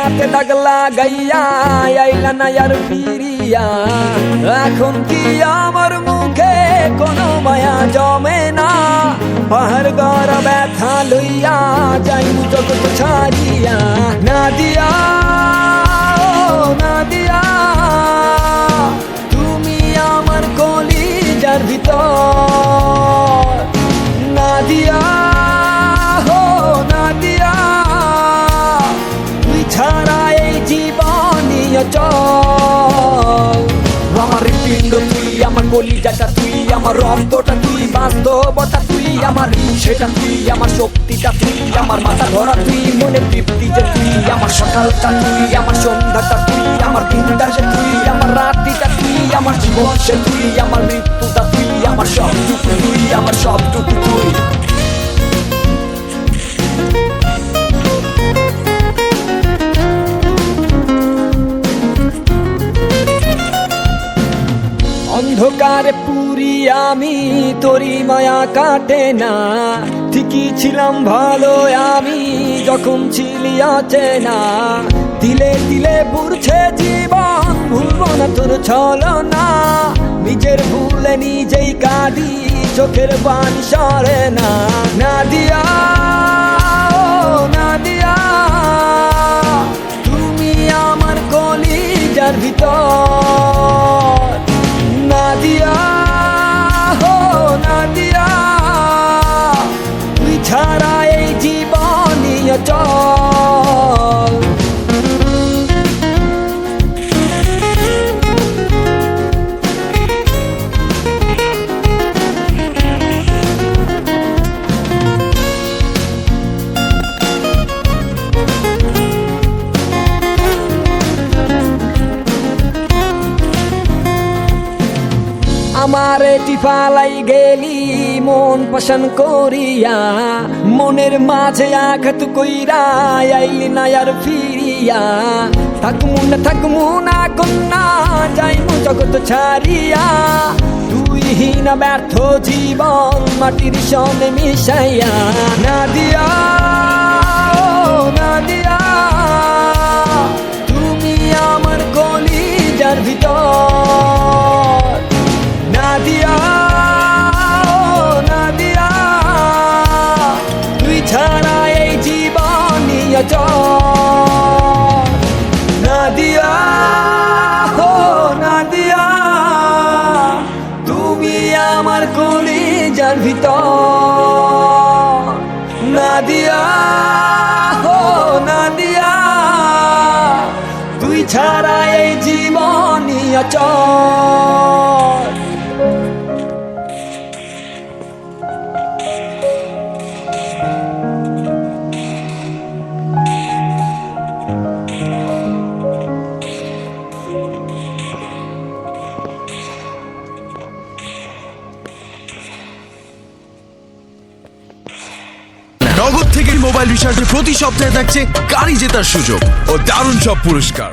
হাতে দাগ লাগাইয়া আইলা না আর ফিরিয়া। এখন কি আমার মুখে কোনো মায়া জমে না? পাহাড় গড় ব্যথা লইয়া যাই জগৎ ছাড়িয়া। নাদিয়া ও নাদিয়া, তুমি আমার কলিজার ভিতর। নাদিয়া হো নাদিয়া, তুই ছাড়া এই জীবনই অচল। আমার হৃৎপিণ্ড তুই, আমার কলিজাটা তুই, আমার রক্তটা তুই, বাস্তবতা তুই, আমার সেটা তুই, আমার শক্তিটা তুই, আমার মাথা ধরা তুই, মনে তৃপ্তি যে তুই, আমার সকালটা তুই, আমার সন্ধ্যাটা তুই, আমার দিনটা সে তুই, আমার রাত্রিটা তুই, আমার জীবন সে তুই, আমার মৃত্যুটা তুই, আমার সবটুকু তুই, আমার সবটুকু তুই। অন্ধকারে পুরি আমি, তোরি মায়া কাটে না। ঠিকই ছিলাম ভালো আমি যখন ছিলি অচেনা। দিলে দিলে পুড়ছে জীবন, ভুলবো না তোর ছলনা। নিজের ভুলে নিজেই কাঁদি, চোখের পানি সরে না। নাদিয়া ও নাদিয়া, তুমি আমার কলিজার ভিতর। নাদিয়া হো নাদিয়া, তুই ছাড়া এই জীবনই অচল। আমারে টিফালাই গেলি মন পছন্দ করিয়া। মনের মাঝে আঘাত কইরা আইলি না আর ফিরিয়া। থাকমু না কন্যা, যাইমু জগৎ ছাড়িয়া। তুই হীনা ব্যর্থ জীবন মাটির সনে মিশাইয়া। নাদিয়া ও নাদিয়া, তুমি আমার কলিজার ভিতর। নাদিয়া ও নাদিয়া, তুই ছাড়া এই জীবনই অচল। নাদিয়া ও নাদিয়া, তুমি আমার কলিজার ভিতর। নাদিয়া ও নাদিয়া, তুই ছাড়া এই জীবনই অচল। নগদ থেকে মোবাইল রিচার্জে প্রতি সপ্তাহে থাকছে গাড়ি জেতার সুযোগ ও দারুণ সব পুরস্কার।